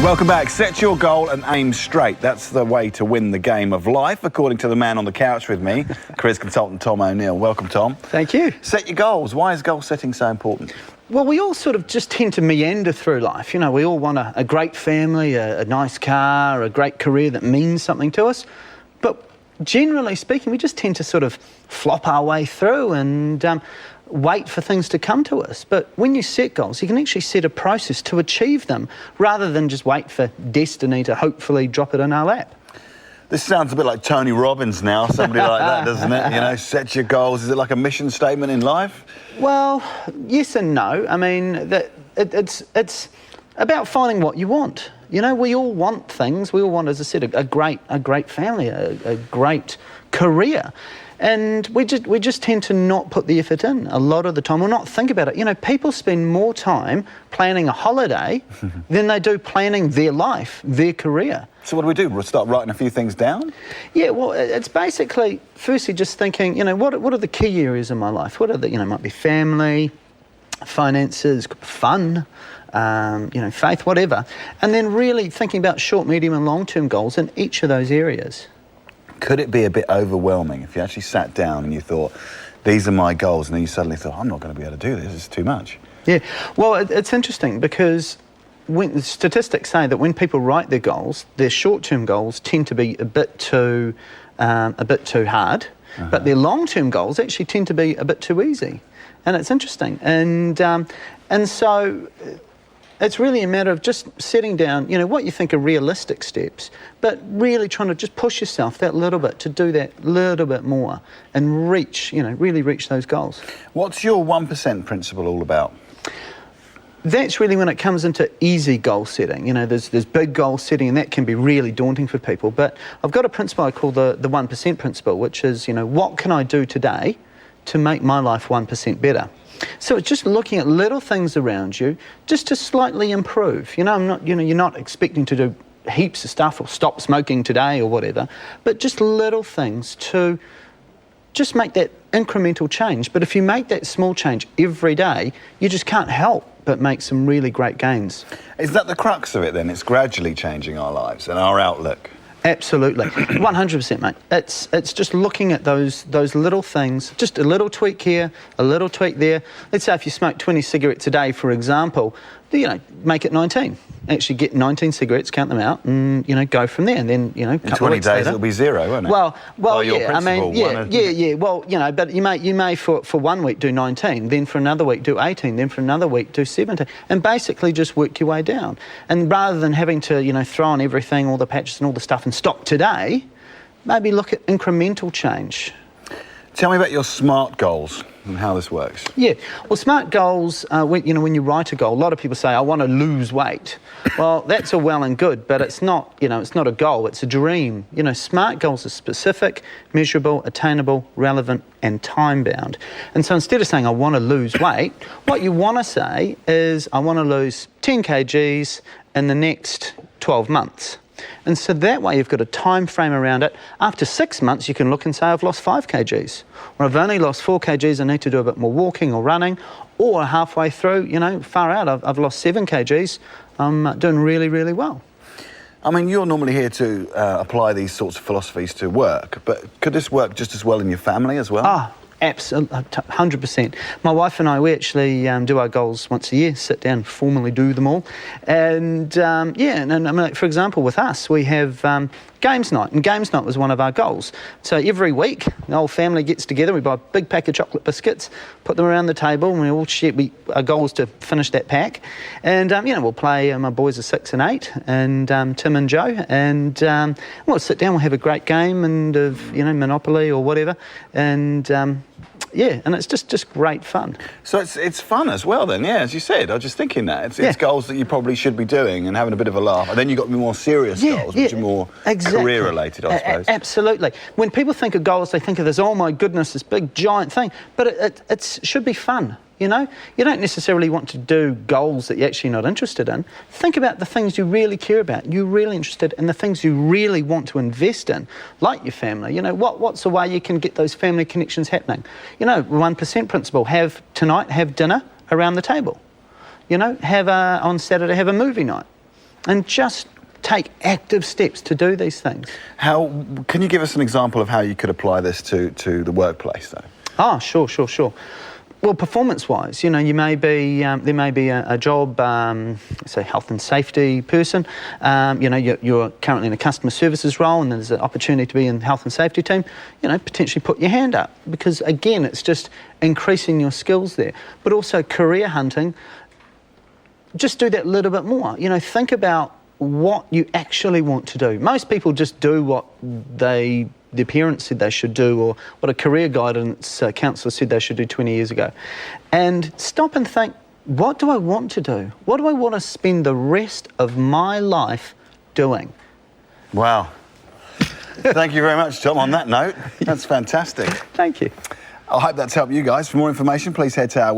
Welcome back. Set your goal and aim straight. That's the way to win the game of life, according to the man on the couch with me, careers consultant Tom O'Neill. Welcome, Tom. Thank you. Set your goals. Why is goal setting so important? Well, we all sort of just tend to meander through life. You know, we all want a great family, a nice car, a great career that means something to us. But generally speaking, we just tend to sort of flop our way through and wait for things to come to us. But when you set goals, you can actually set a process to achieve them rather than just wait for destiny to hopefully drop it in our lap. This sounds a bit like Tony Robbins now, somebody like that, doesn't it? You know, set your goals. Is it like a mission statement in life? Well, yes and no. I mean, it's about finding what you want. You know, we all want things. We all want, as I said, a great family, a great career. And we just tend to not put the effort in a lot of the time, or not think about it. You know, people spend more time planning a holiday than they do planning their life, their career. So what do? We'll start writing a few things down? Yeah, well, it's basically, firstly, just thinking, you know, what are the key areas in my life? What are the, you know, might be family, finances, fun, you know, faith, whatever. And then really thinking about short, medium and long-term goals in each of those areas. Could it be a bit overwhelming if you actually sat down and you thought, these are my goals, and then you suddenly thought, I'm not going to be able to do this, it's too much? Yeah, well, it's interesting because when the statistics say that when people write their goals, their short-term goals tend to be a bit too hard, but their long-term goals actually tend to be a bit too easy. And it's interesting. And so it's really a matter of just setting down, you know, what you think are realistic steps, but really trying to just push yourself that little bit to do that little bit more and reach, you know, really reach those goals. What's your 1% principle all about? That's really when it comes into easy goal setting. You know, there's big goal setting, and that can be really daunting for people. But I've got a principle I call the 1% principle, which is, you know, what can I do today to make my life 1% better? So it's just looking at little things around you just to slightly improve. You know, you're not expecting to do heaps of stuff or stop smoking today or whatever, but just little things to just make that incremental change. But if you make that small change every day, you just can't help but make some really great gains. Is that the crux of it then? It's gradually changing our lives and our outlook? Absolutely, 100%, mate. It's just looking at those little things, just a little tweak here, a little tweak there. Let's say if you smoke 20 cigarettes a day, for example, you know, make it 19. Actually get 19 cigarettes, count them out, and, you know, go from there. And then, you know, in 20 days later, it'll be zero, won't it? Well, yeah. I mean, yeah. Well, you know, but you may for 1 week do 19, then for another week do 18, then for another week do 17, and basically just work your way down. And rather than having to, you know, throw on everything, all the patches and all the stuff, and stop today, maybe look at incremental change. Tell me about your SMART goals and how this works. Yeah, well, SMART goals, when you write a goal, a lot of people say, I want to lose weight. Well, that's all well and good, but it's not, you know, it's not a goal, it's a dream. You know, SMART goals are specific, measurable, attainable, relevant, and time-bound. And so instead of saying, I want to lose weight, what you want to say is, I want to lose 10 kgs in the next 12 months. And so that way you've got a time frame around it. After 6 months, you can look and say, I've lost 5 kgs. Or I've only lost 4 kgs, I need to do a bit more walking or running. Or halfway through, you know, far out, I've lost 7 kgs. I'm doing really, really well. I mean, you're normally here to apply these sorts of philosophies to work, but could this work just as well in your family as well? Absolutely, 100%. My wife and I, we actually do our goals once a year, sit down, formally do them all. And yeah, and I mean, like, for example, with us, we have games night, and games night was one of our goals. So every week, the whole family gets together, we buy a big pack of chocolate biscuits, put them around the table, and we all share, our goal is to finish that pack. And, you know, we'll play, my boys are 6 and 8, and Tim and Joe, and we'll sit down, we'll have a great game, and you know, Monopoly or whatever, and yeah, and it's just great fun. So it's fun as well then, yeah, as you said. I was just thinking that. It's goals that you probably should be doing and having a bit of a laugh. And then you've got the more serious goals, which are more career-related, I suppose. Absolutely. When people think of goals, they think of this, oh my goodness, this big giant thing. But it should be fun. You know, you don't necessarily want to do goals that you're actually not interested in. Think about the things you really care about, you're really interested in, the things you really want to invest in, like your family. You know, what's the way you can get those family connections happening? You know, 1% principle, have dinner around the table. You know, on Saturday, have a movie night. and just take active steps to do these things. How can you give us an example of how you could apply this to the workplace, though? Ah, sure. Well, performance-wise, you know, you may be there may be a job, say health and safety person. You know, you're currently in a customer services role, and there's an opportunity to be in the health and safety team. You know, potentially put your hand up, because again, it's just increasing your skills there. But also career hunting. Just do that little bit more. You know, think about what you actually want to do. Most people just do what their parents said they should do, or what a career guidance counsellor said they should do 20 years ago. And stop and think, what do I want to do? What do I want to spend the rest of my life doing? Wow. Thank you very much, Tom, on that note. That's fantastic. Thank you. I hope that's helped you guys. For more information, please head to our